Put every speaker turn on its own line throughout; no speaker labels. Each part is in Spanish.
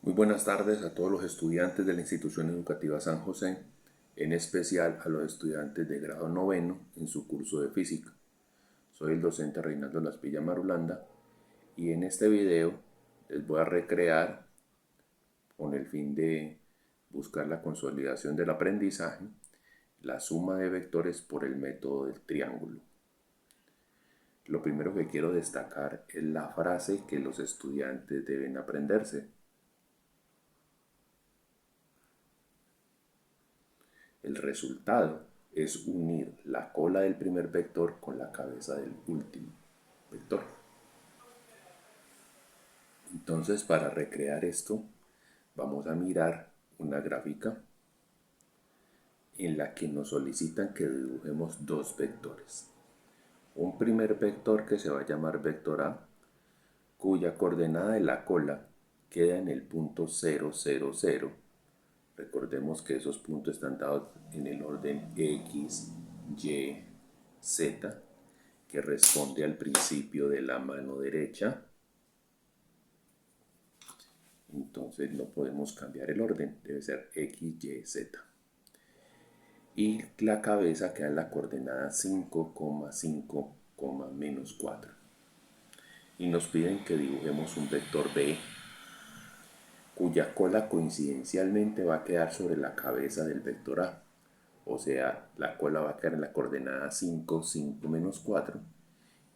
Muy buenas tardes a todos los estudiantes de la Institución Educativa San José, en especial a los estudiantes de grado noveno en su curso de física. Soy el docente Reinaldo Laspilla Marulanda y en este video les voy a recrear, con el fin de buscar la consolidación del aprendizaje, la suma de vectores por el método del triángulo. Lo primero que quiero destacar es la frase que los estudiantes deben aprenderse. El resultado es unir la cola del primer vector con la cabeza del último vector. Entonces, para recrear esto, vamos a mirar una gráfica en la que nos solicitan que dibujemos dos vectores. Un primer vector que se va a llamar vector A, cuya coordenada de la cola queda en el punto 0, 0, 0. Recordemos que esos puntos están dados en el orden X, Y, Z, que responde al principio de la mano derecha. Entonces no podemos cambiar el orden, debe ser X, Y, Z. Y la cabeza queda en la coordenada 5,5, menos 4. Y nos piden que dibujemos un vector B, cuya cola coincidencialmente va a quedar sobre la cabeza del vector A. O sea, la cola va a quedar en la coordenada 5, 5, menos 4.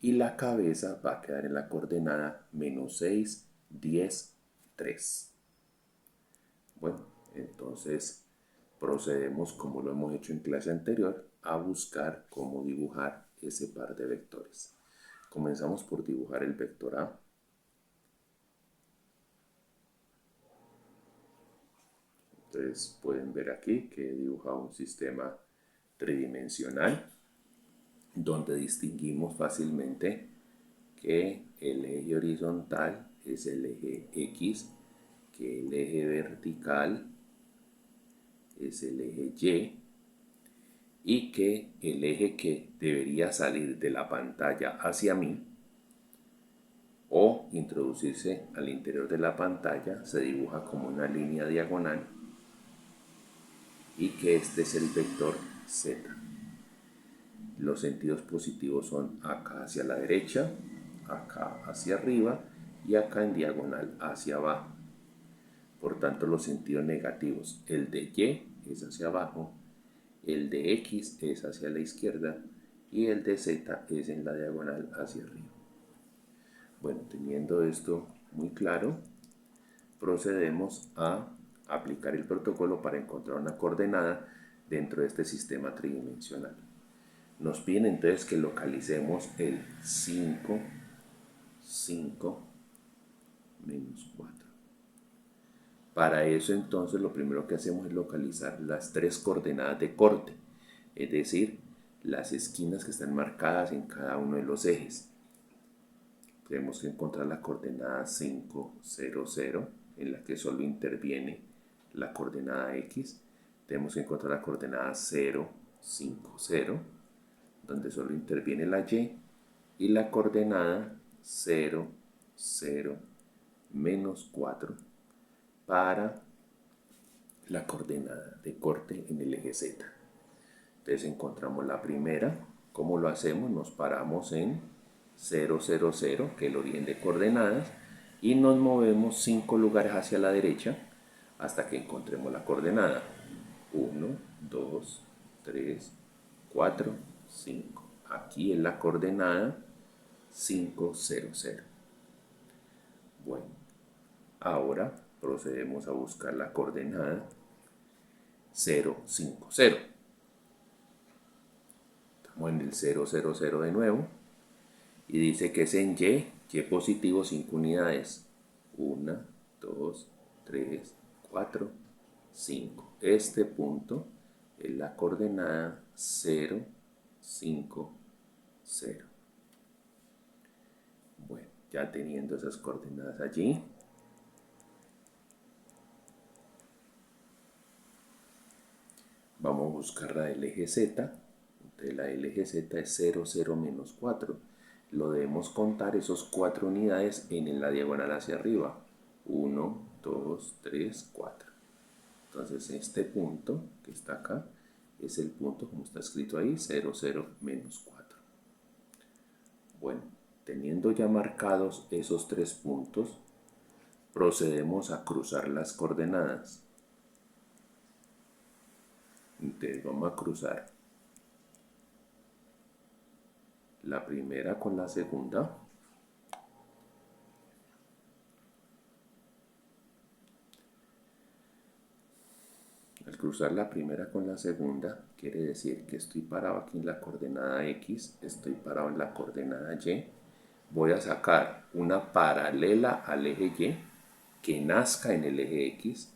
Y la cabeza va a quedar en la coordenada menos 6, 10, 3. Bueno, entonces procedemos, como lo hemos hecho en clase anterior, a buscar cómo dibujar ese par de vectores. Comenzamos por dibujar el vector A. Entonces pueden ver aquí que he dibujado un sistema tridimensional donde distinguimos fácilmente que el eje horizontal es el eje X, que el eje vertical es el eje Y que el eje que debería salir de la pantalla hacia mí o introducirse al interior de la pantalla se dibuja como una línea diagonal y que este es el vector Z. Los sentidos positivos son acá hacia la derecha, acá hacia arriba y acá en diagonal hacia abajo. Por tanto, los sentidos negativos, el de Y es hacia abajo, el de X es hacia la izquierda y el de Z es en la diagonal hacia arriba. Bueno, teniendo esto muy claro, procedemos a aplicar el protocolo para encontrar una coordenada dentro de este sistema tridimensional. Nos piden entonces que localicemos el 5, 5, menos 4. Para eso entonces lo primero que hacemos es localizar las tres coordenadas de corte, es decir, las esquinas que están marcadas en cada uno de los ejes. Tenemos que encontrar la coordenada 5, 0, 0, en la que solo interviene la coordenada X. Tenemos que encontrar la coordenada 0, 5, 0, donde solo interviene la y la coordenada 0, 0, menos 4 para la coordenada de corte en el eje Z. Entonces encontramos la primera. ¿Cómo lo hacemos? Nos paramos en 0, 0, 0, que es el origen de coordenadas, y nos movemos 5 lugares hacia la derecha hasta que encontremos la coordenada 1, 2, 3, 4, 5. Aquí es la coordenada 5, 0, 0. Bueno, ahora procedemos a buscar la coordenada 0, 5, 0. Estamos en el 0, 0, 0 de nuevo. Y dice que es en Y positivo 5 unidades. 1, 2, 3, 4, 5. Este punto es la coordenada 0, 5, 0. Bueno, ya teniendo esas coordenadas allí, vamos a buscar la del eje Z. Entonces la del eje Z es 0, 0, menos 4. Lo debemos contar esos 4 unidades en la diagonal hacia arriba. 1, 2, 3, 4. Entonces este punto que está acá es el punto como está escrito ahí, 0, 0, menos 4. Bueno, teniendo ya marcados esos 3 puntos, procedemos a cruzar las coordenadas. Entonces vamos a cruzar la primera con la segunda. Al cruzar la primera con la segunda, quiere decir que estoy parado aquí en la coordenada X, estoy parado en la coordenada Y. Voy a sacar una paralela al eje Y que nazca en el eje X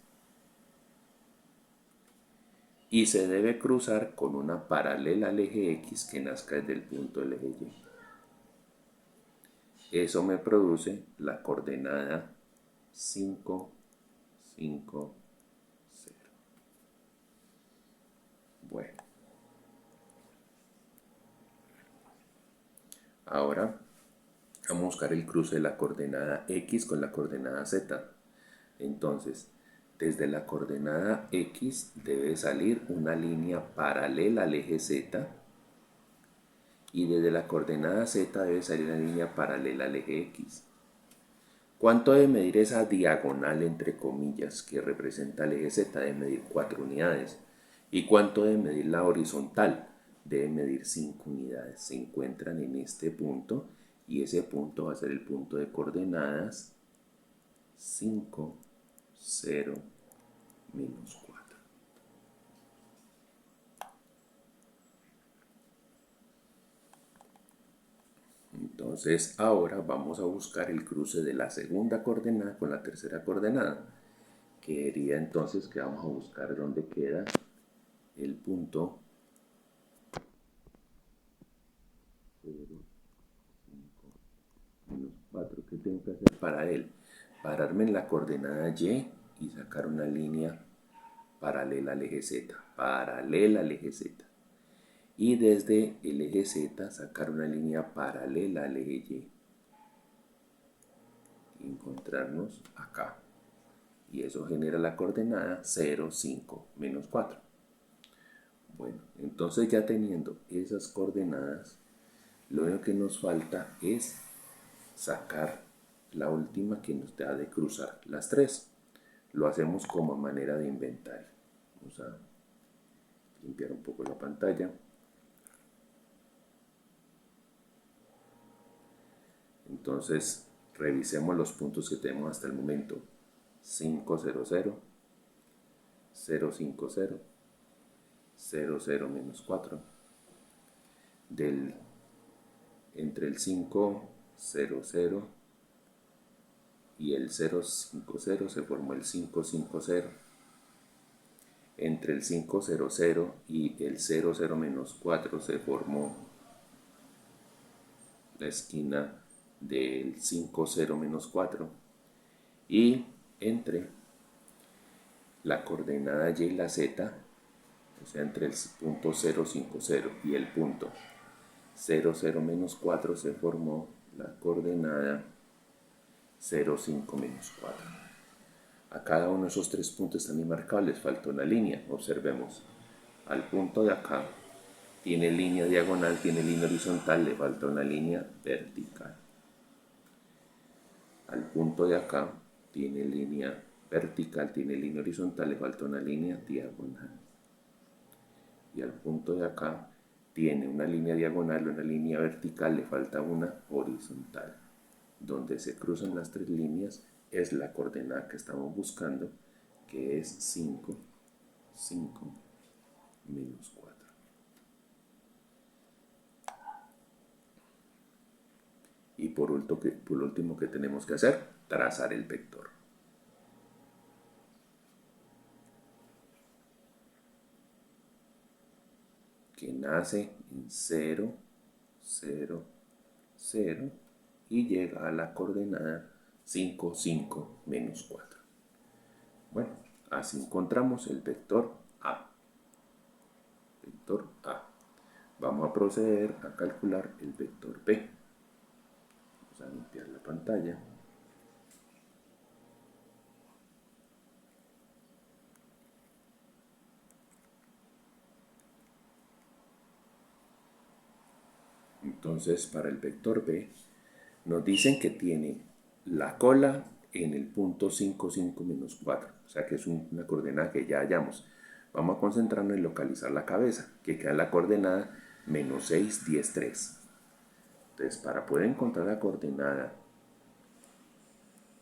y se debe cruzar con una paralela al eje X que nazca desde el punto del eje Y. Eso me produce la coordenada 5, 5, 0. Bueno, ahora vamos a buscar el cruce de la coordenada X con la coordenada Z. Entonces, desde la coordenada X debe salir una línea paralela al eje Z y desde la coordenada Z debe salir una línea paralela al eje X. ¿Cuánto debe medir esa diagonal entre comillas que representa el eje Z? Debe medir 4 unidades. ¿Y cuánto debe medir la horizontal? Debe medir 5 unidades. Se encuentran en este punto y ese punto va a ser el punto de coordenadas 5, 0, menos 4. Entonces ahora vamos a buscar el cruce de la segunda coordenada con la tercera coordenada, que sería entonces que vamos a buscar dónde queda el punto 0, 5, menos 4. ¿Qué tengo que hacer para él? Pararme en la coordenada Y y sacar una línea paralela al eje Z, paralela al eje Z. Y desde el eje Z sacar una línea paralela al eje Y. Y encontrarnos acá. Y eso genera la coordenada 0, 5, menos 4. Bueno, entonces ya teniendo esas coordenadas, lo único que nos falta es sacar la última que nos da de cruzar las 3. Lo hacemos como manera de inventario. Vamos a limpiar un poco la pantalla. Entonces, revisemos los puntos que tenemos hasta el momento. 5, 0, 0, 0, 5, 0, 0, 0, menos 4. Entre el 5, 0, 0 y el 0, 5, 0 se formó el 5, 5, 0. Entre el 5, 0, 0 y el 0, 0, menos 4 se formó la esquina del 5, 0, menos 4. Y entre la coordenada Y y la Z, o sea, entre el punto 0, 5, 0 y el punto 0, 0, menos 4 se formó la coordenada 0, 5, menos 4. A cada uno de esos 3 puntos están marcados, les falta una línea. Observemos, al punto de acá tiene línea diagonal, tiene línea horizontal, le falta una línea vertical. Al punto de acá tiene línea vertical, tiene línea horizontal, le falta una línea diagonal. Y al punto de acá tiene una línea diagonal, una línea vertical, le falta una horizontal. Donde se cruzan las 3 líneas es la coordenada que estamos buscando, que es 5, 5, menos 4. Y por último, ¿qué tenemos que hacer? Trazar el vector. Que nace en 0, 0, 0 y llega a la coordenada 5, 5, menos 4. Bueno, así encontramos el vector A. Vector A. Vamos a proceder a calcular el vector B. Vamos a limpiar la pantalla. Entonces, para el vector B, nos dicen que tiene la cola en el punto 5, 5, menos 4. O sea que es una coordenada que ya hallamos. Vamos a concentrarnos en localizar la cabeza, que queda en la coordenada menos 6, 10, 3. Entonces, para poder encontrar la coordenada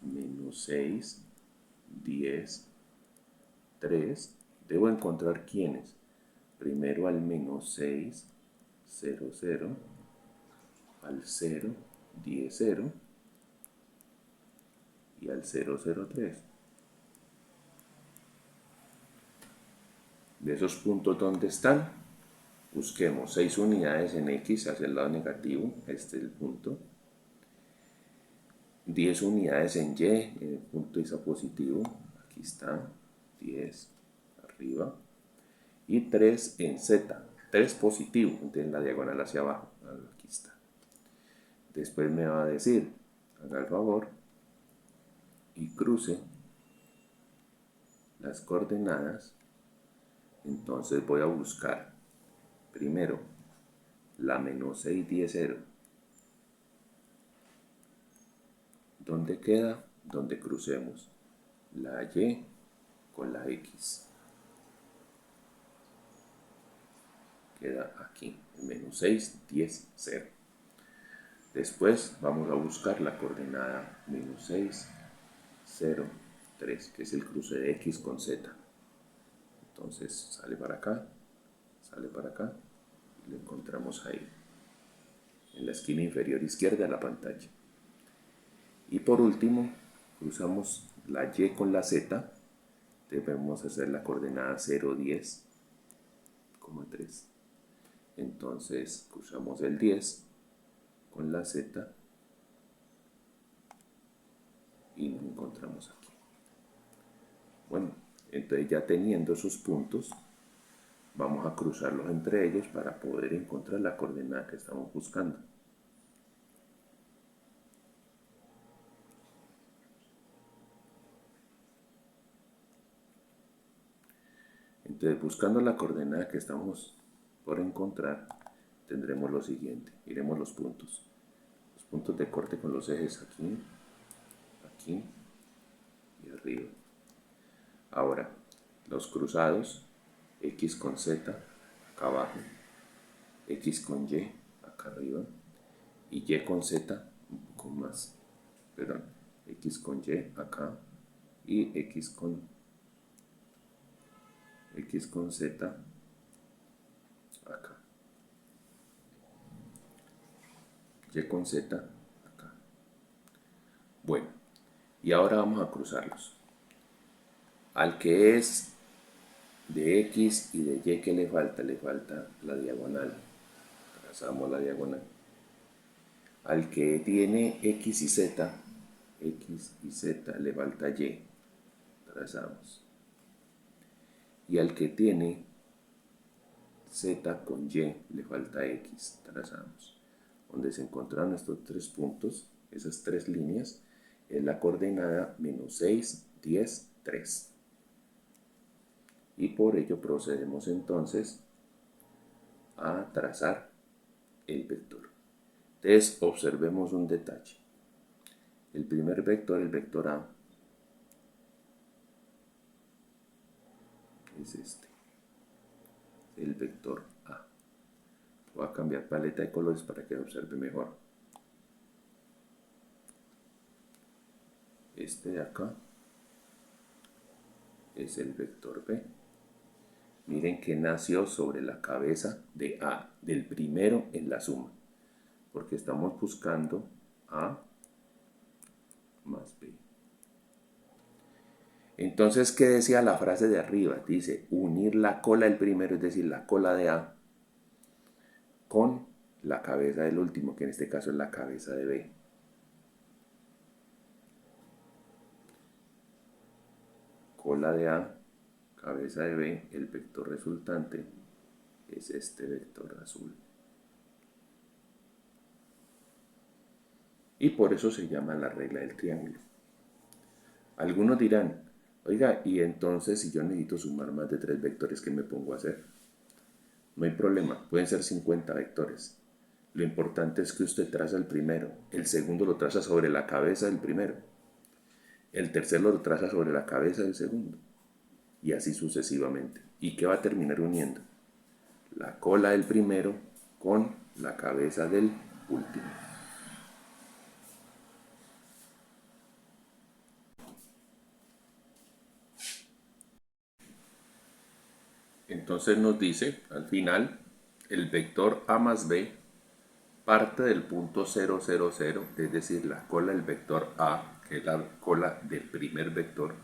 menos 6, 10, 3, debo encontrar quiénes. Primero al menos 6, 0, 0, al 0, 10, 0 y al 0, 0, 3. De esos puntos, ¿dónde están? Busquemos 6 unidades en X hacia el lado negativo, este es el punto. 10 unidades en Y, en el punto ISA positivo, aquí está, 10 arriba. Y 3 en Z, 3 positivo, entonces la diagonal hacia abajo, aquí está. Después me va a decir, haga el favor y cruce las coordenadas. Entonces voy a buscar primero la menos 6, 10, 0. ¿Dónde queda? Donde crucemos la Y con la X. Queda aquí, el menos 6, 10, 0. Después vamos a buscar la coordenada menos 6, 0, 3, que es el cruce de X con Z. Entonces sale para acá y lo encontramos ahí, en la esquina inferior izquierda de la pantalla. Y por último, cruzamos la Y con la Z, debemos hacer la coordenada 0, 10, 3. Entonces cruzamos el 10 con la Z y nos encontramos aquí. Bueno, entonces ya teniendo esos puntos, vamos a cruzarlos entre ellos para poder encontrar la coordenada que estamos buscando. Entonces, buscando la coordenada que estamos por encontrar, tendremos lo siguiente. Miremos los puntos. Los puntos de corte con los ejes aquí, aquí y arriba. Ahora, los cruzados, X con Z, acá abajo, X con Y, acá arriba, y Y con Z, un poco más, perdón, X con Y, acá, y X con Z, acá. Y con Z, acá. Bueno, y ahora vamos a cruzarlos. Al que es de X y de Y, ¿qué le falta? Le falta la diagonal. Trazamos la diagonal. Al que tiene X y Z le falta Y. Trazamos. Y al que tiene Z con Y le falta X. Trazamos. Donde se encontraron estos tres puntos, esas tres líneas, es la coordenada menos 6, 10, 3. Y por ello procedemos entonces a trazar el vector. Entonces observemos un detalle. El primer vector, el vector A, es este. El vector A. Voy a cambiar paleta de colores para que observe mejor. Este de acá es el vector B. Miren que nació sobre la cabeza de A, del primero en la suma, porque estamos buscando A más B. Entonces, ¿qué decía la frase de arriba? Dice, unir la cola del primero, es decir, la cola de A, con la cabeza del último, que en este caso es la cabeza de B. Cola de A, cabeza de B, el vector resultante es este vector azul. Y por eso se llama la regla del triángulo. Algunos dirán, oiga, y entonces si yo necesito sumar más de 3 vectores, ¿qué me pongo a hacer? No hay problema, pueden ser 50 vectores. Lo importante es que usted traza el primero, el segundo lo traza sobre la cabeza del primero, el tercero lo traza sobre la cabeza del segundo, y así sucesivamente. ¿Y qué va a terminar uniendo? La cola del primero con la cabeza del último. Entonces nos dice, al final, el vector A más B parte del punto 0,0,0, es decir, la cola del vector A, que es la cola del primer vector,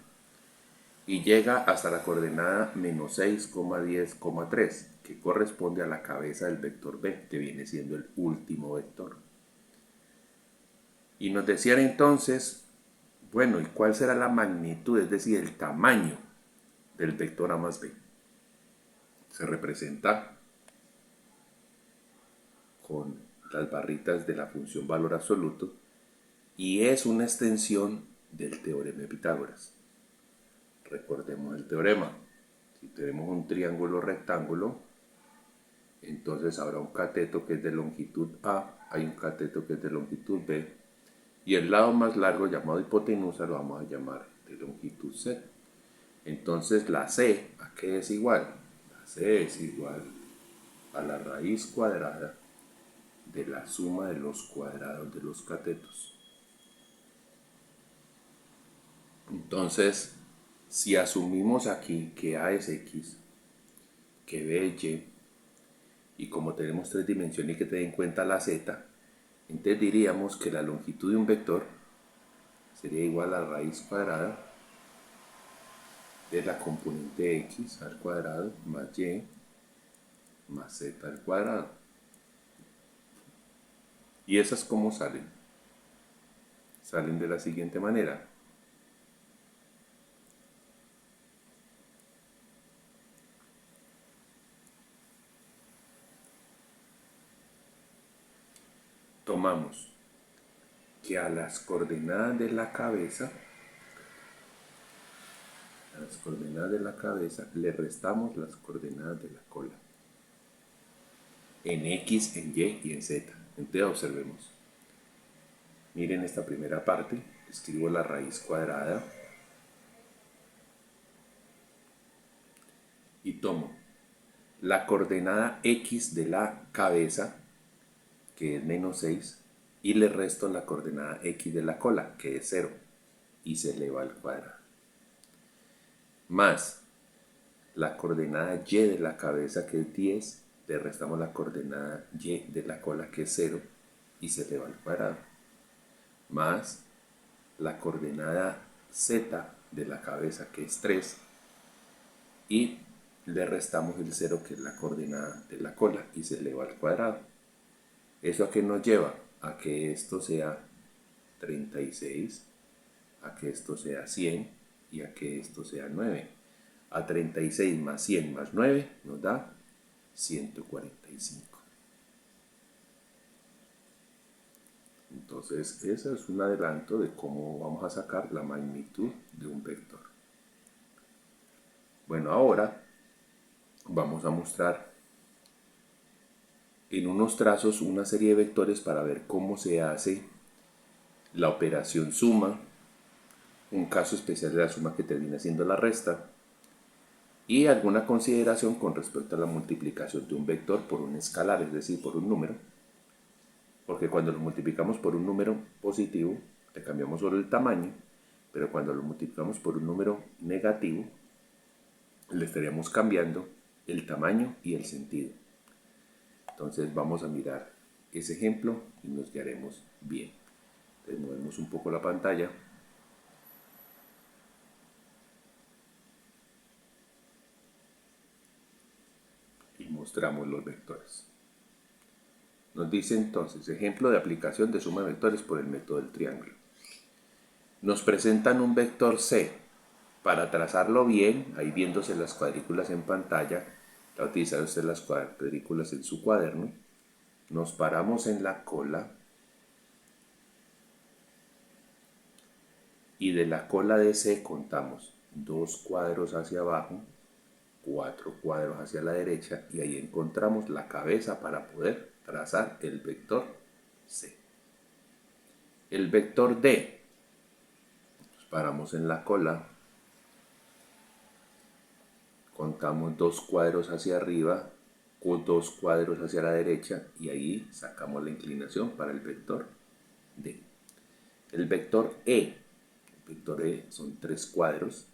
y llega hasta la coordenada menos 6,10,3, que corresponde a la cabeza del vector B, que viene siendo el último vector. Y nos decían entonces, bueno, ¿y cuál será la magnitud, es decir, el tamaño del vector A más B? Se representa con las barritas de la función valor absoluto y es una extensión del teorema de Pitágoras. Recordemos el teorema. Si tenemos un triángulo rectángulo, entonces habrá un cateto que es de longitud A, hay un cateto que es de longitud B, y el lado más largo, llamado hipotenusa, lo vamos a llamar de longitud C. Entonces la C, ¿a qué es igual? La C es igual a la raíz cuadrada de la suma de los cuadrados de los catetos. Entonces, si asumimos aquí que A es X, que B es Y, y como tenemos tres dimensiones y que tener en cuenta la Z, entonces diríamos que la longitud de un vector sería igual a la raíz cuadrada de la componente X al cuadrado más Y más Z al cuadrado. ¿Y esas cómo salen? Salen de la siguiente manera. Tomamos que a las coordenadas de la cabeza, le restamos las coordenadas de la cola. En X, en Y y en Z. Entonces observemos. Miren esta primera parte. Escribo la raíz cuadrada. Y tomo la coordenada X de la cabeza, que es menos 6, y le resto la coordenada X de la cola, que es 0, y se eleva al cuadrado. Más la coordenada Y de la cabeza, que es 10, le restamos la coordenada Y de la cola, que es 0, y se eleva al cuadrado. Más la coordenada Z de la cabeza, que es 3, y le restamos el 0, que es la coordenada de la cola, y se eleva al cuadrado. ¿Eso a qué nos lleva? A que esto sea 36, a que esto sea 100 y a que esto sea 9. A 36 más 100 más 9 nos da 145. Entonces, ese es un adelanto de cómo vamos a sacar la magnitud de un vector. Bueno, ahora vamos a mostrar en unos trazos una serie de vectores para ver cómo se hace la operación suma, un caso especial de la suma que termina siendo la resta, y alguna consideración con respecto a la multiplicación de un vector por un escalar, es decir, por un número, porque cuando lo multiplicamos por un número positivo, le cambiamos solo el tamaño, pero cuando lo multiplicamos por un número negativo, le estaríamos cambiando el tamaño y el sentido. Entonces vamos a mirar ese ejemplo y nos guiaremos bien. Entonces movemos un poco la pantalla. Y mostramos los vectores. Nos dice entonces, ejemplo de aplicación de suma de vectores por el método del triángulo. Nos presentan un vector C. Para trazarlo bien, ahí viéndose las cuadrículas en pantalla, va a utilizar usted las cuadrículas en su cuaderno. Nos paramos en la cola y de la cola de C contamos 2 cuadros hacia abajo, 4 cuadros hacia la derecha y ahí encontramos la cabeza para poder trazar el vector C. El vector D, nos paramos en la cola, contamos 2 cuadros hacia arriba, o 2 cuadros hacia la derecha, y ahí sacamos la inclinación para el vector D. El vector E son 3 cuadros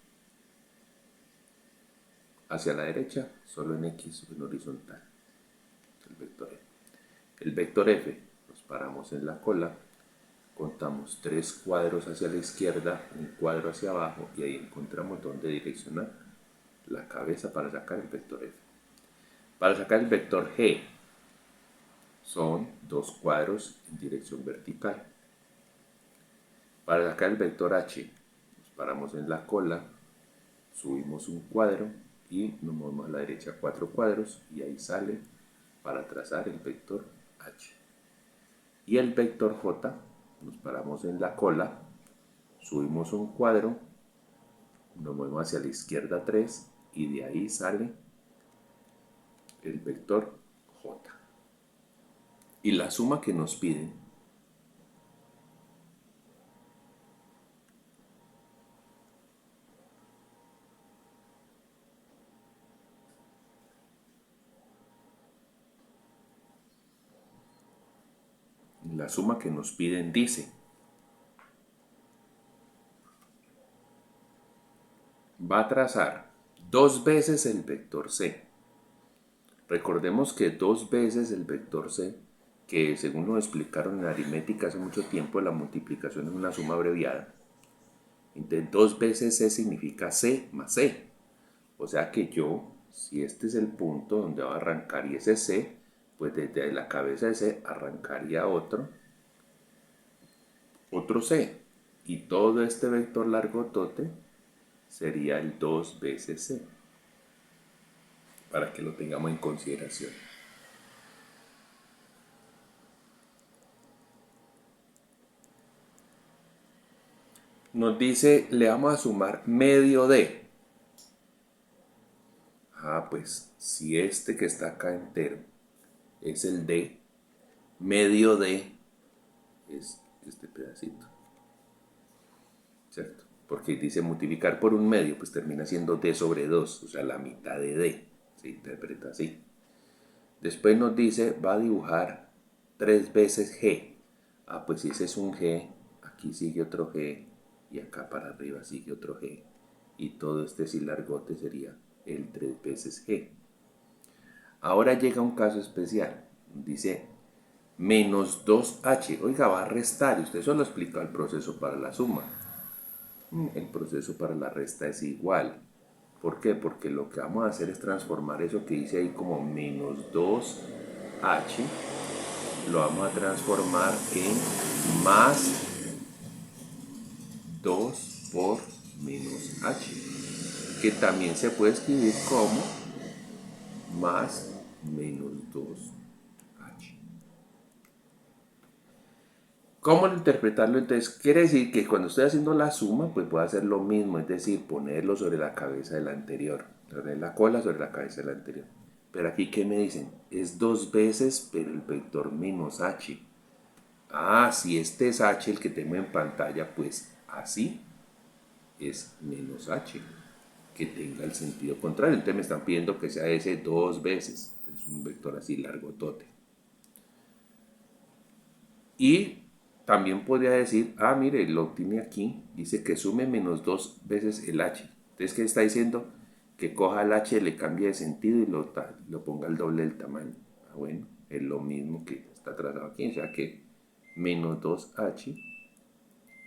hacia la derecha, solo en X o en horizontal. El vector E. El vector F, nos paramos en la cola, contamos 3 cuadros hacia la izquierda, un cuadro hacia abajo, y ahí encontramos dónde direccionar la cabeza para sacar el vector F. Para sacar el vector G, son 2 cuadros en dirección vertical. Para sacar el vector H, nos paramos en la cola, subimos un cuadro y nos movemos a la derecha 4 cuadros, y ahí sale para trazar el vector H. Y el vector J, nos paramos en la cola, subimos un cuadro, nos movemos hacia la izquierda 3, y de ahí sale el vector J. Y la suma que nos piden dice: va a trazar 2 veces el vector C. Recordemos que 2 veces el vector C, que según nos explicaron en aritmética hace mucho tiempo, la multiplicación es una suma abreviada. Entonces 2 veces C significa C más C. O sea que si este es el punto donde va a arrancar y ese es C, pues desde la cabeza de C arrancaría otro C. Y todo este vector largotote sería el 2 veces C, para que lo tengamos en consideración. Nos dice, le vamos a sumar medio D. Pues si este que está acá entero es el D, medio D es este pedacito, ¿cierto? Porque dice multiplicar por un medio, pues termina siendo D sobre 2, o sea, la mitad de D, se interpreta así. Después nos dice, va a dibujar 3 veces G. Pues si ese es un G, aquí sigue otro G, y acá para arriba sigue otro G, y todo este largote sería el 3 veces G. Ahora llega un caso especial, dice menos 2H, oiga, va a restar, y usted solo explicó el proceso para la suma. El proceso para la resta es igual. ¿Por qué? Porque lo que vamos a hacer es transformar eso que dice ahí como menos 2H, lo vamos a transformar en más 2 por menos H, que también se puede escribir como más menos 2H. ¿Cómo interpretarlo? Entonces, quiere decir que cuando estoy haciendo la suma, pues voy a hacer lo mismo, es decir, ponerlo sobre la cabeza del anterior, poner la cola sobre la cabeza del anterior. Pero aquí, ¿qué me dicen? Es 2 veces, pero el vector menos H. Si este es H el que tengo en pantalla, pues así es menos H, que tenga el sentido contrario. Entonces me están pidiendo que sea ese 2 veces. Es un vector así largotote. Y también podría decir, mire, lo tiene aquí, dice que sume menos 2 veces el H. Entonces, ¿qué está diciendo? Que coja el H, le cambie de sentido y lo ponga al doble del tamaño. Bueno, es lo mismo que está trazado aquí, o sea que menos 2H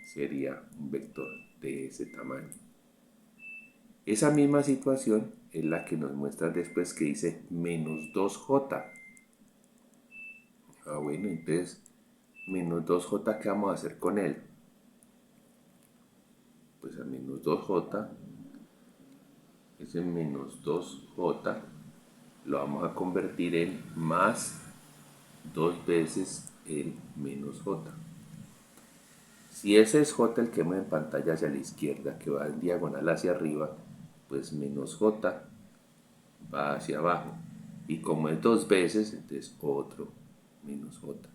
sería un vector de ese tamaño. Esa misma situación es la que nos muestra después, que dice menos 2J. Bueno, entonces menos 2J, ¿qué vamos a hacer con él? Pues a menos 2J, ese menos 2J lo vamos a convertir en más 2 veces el menos J. Si ese es J el que vemos en pantalla hacia la izquierda, que va en diagonal hacia arriba, pues menos J va hacia abajo. Y como es 2 veces, entonces otro menos j.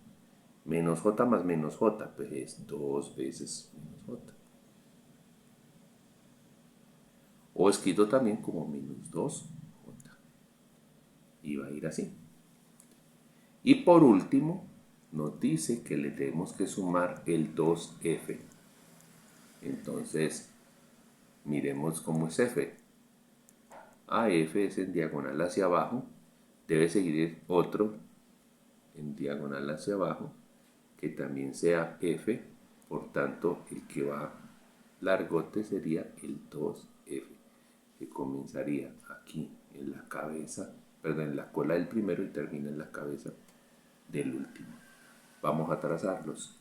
Menos j más menos j, pues es 2 veces menos j. O escrito también como menos 2j. Y va a ir así. Y por último, nos dice que le tenemos que sumar el 2f. Entonces, miremos cómo es f. AF es en diagonal hacia abajo. Debe seguir otro en diagonal hacia abajo que también sea f. Por tanto, el que va largote sería el 2f, que comenzaría aquí en la cabeza, perdón, en la cola del primero y termina en la cabeza del último. Vamos a trazarlos.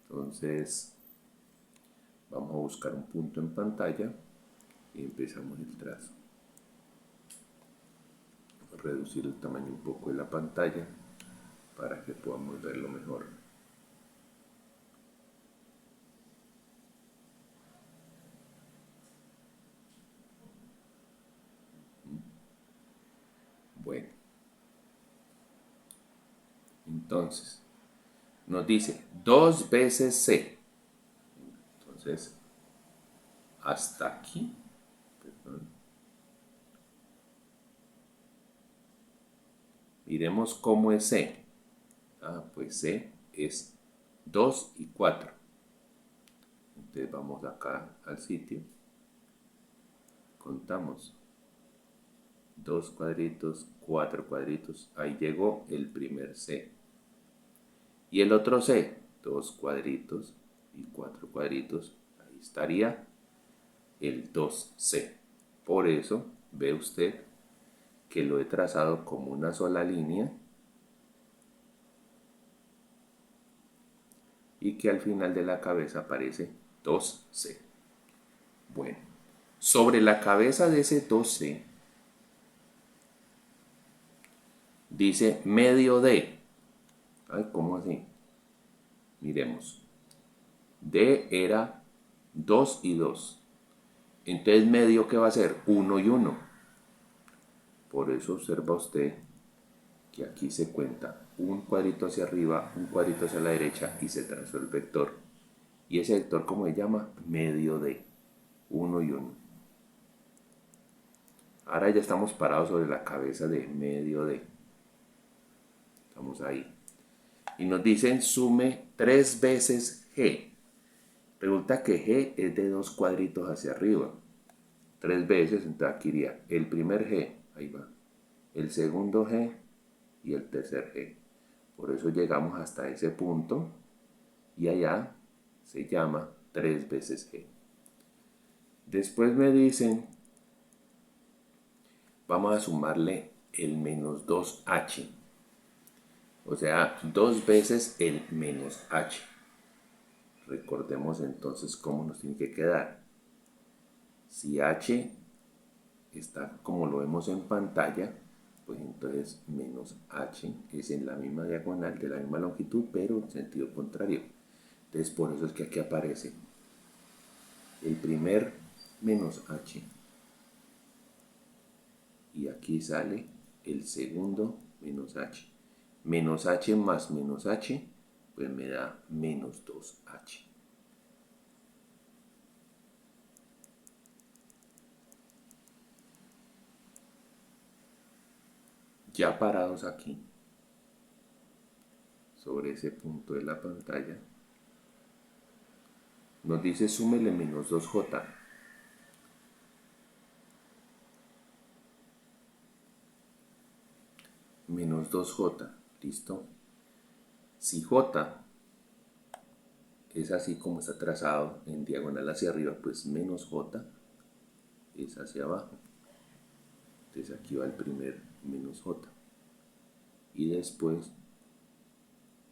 Entonces, vamos a buscar un punto en pantalla y empezamos el trazo. Vamos a reducir el tamaño un poco de la pantalla para que podamos verlo mejor. Bueno, entonces nos dice 2 veces C. Entonces, hasta aquí, perdón. Miremos cómo es C. Pues C es 2 y 4. Entonces vamos acá al sitio. Contamos. 2 cuadritos, 4 cuadritos. Ahí llegó el primer C. Y el otro C, 2 cuadritos y 4 cuadritos. Ahí estaría el 2C. Por eso ve usted que lo he trazado como una sola línea y que al final de la cabeza aparece 2C. Bueno, sobre la cabeza de ese 2C dice medio de. Ay, ¿cómo así? Miremos. D era 2 y 2. Entonces medio, ¿qué va a ser? 1 y 1. Por eso observa usted que aquí se cuenta un cuadrito hacia arriba, un cuadrito hacia la derecha y se trazó el vector. Y ese vector, ¿cómo se llama? Medio de 1 y 1. Ahora ya estamos parados sobre la cabeza de medio de. Estamos ahí. Y nos dicen sume 3 veces G. Resulta que G es de 2 cuadritos hacia arriba. 3 veces, entonces aquí iría el primer G, ahí va. El segundo G y el tercer G. Por eso llegamos hasta ese punto y allá se llama 3 veces G. Después me dicen, vamos a sumarle el menos 2H. O sea, 2 veces el menos H. Recordemos entonces cómo nos tiene que quedar. Si H está como lo vemos en pantalla, pues entonces menos H es en la misma diagonal de la misma longitud, pero en sentido contrario. Entonces por eso es que aquí aparece el primer menos H y aquí sale el segundo menos H. Menos H más menos H, pues me da menos 2H. Ya parados aquí, sobre ese punto de la pantalla, nos dice súmele menos 2J. Menos 2J, ¿listo? Si J es así como está trazado en diagonal hacia arriba, pues menos J es hacia abajo. Entonces aquí va el primer menos J. Y después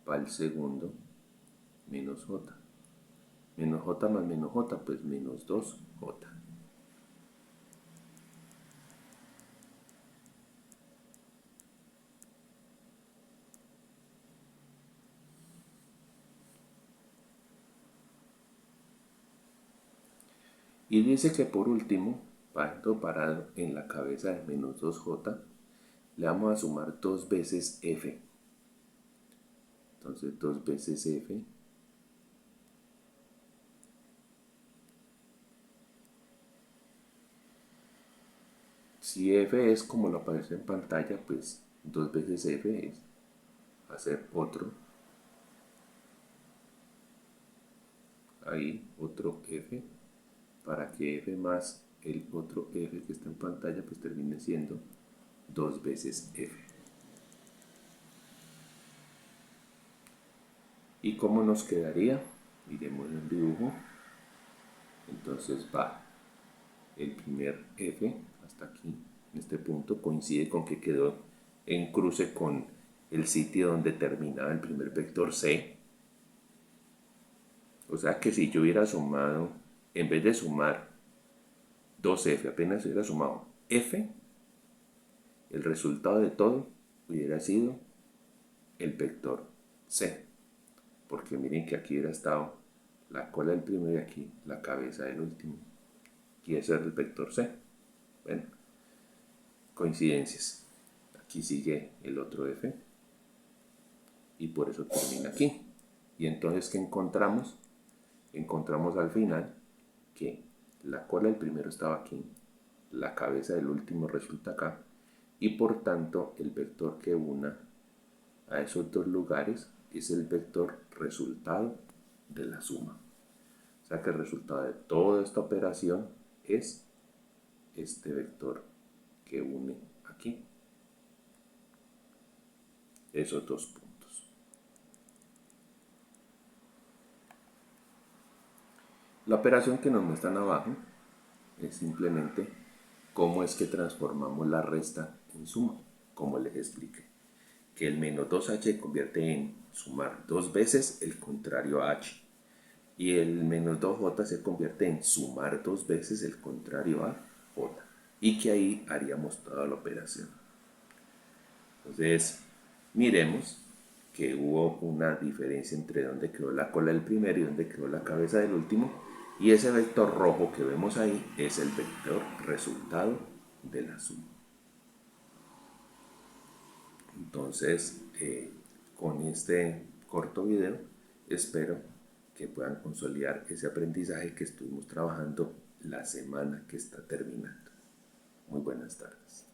va el segundo menos J. Menos J más menos J, pues menos 2J. Y dice que por último, parado en la cabeza de menos 2J, le vamos a sumar 2 veces f. Entonces 2 veces f si f es como lo aparece en pantalla, pues 2 veces f es hacer otro, ahí otro f, para que f más el otro f que está en pantalla pues termine siendo 2 veces f. ¿Y cómo nos quedaría? Miremos el dibujo. Entonces va el primer f hasta aquí, en este punto, coincide con que quedó en cruce con el sitio donde terminaba el primer vector c. O sea que si yo hubiera sumado, en vez de sumar 2f, apenas hubiera sumado f, el resultado de todo hubiera sido el vector c. Porque miren que aquí hubiera estado la cola del primero y aquí la cabeza del último. Y ese es el vector c. Bueno, coincidencias. Aquí sigue el otro f y por eso termina aquí. Y entonces, ¿qué encontramos? Encontramos al final que la cola del primero estaba aquí, la cabeza del último resulta acá, y por tanto el vector que una a esos dos lugares es el vector resultado de la suma. O sea que el resultado de toda esta operación es este vector que une aquí esos dos puntos. La operación que nos muestran abajo es simplemente cómo es que transformamos la resta en suma, como les expliqué. Que el menos 2h se convierte en sumar 2 veces el contrario a h. Y el menos 2j se convierte en sumar 2 veces el contrario a j. Y que ahí haríamos toda la operación. Entonces, miremos que hubo una diferencia entre donde quedó la cola del primero y donde quedó la cabeza del último. Y ese vector rojo que vemos ahí es el vector resultado de la suma. Entonces, con este corto video, espero que puedan consolidar ese aprendizaje que estuvimos trabajando la semana que está terminando. Muy buenas tardes.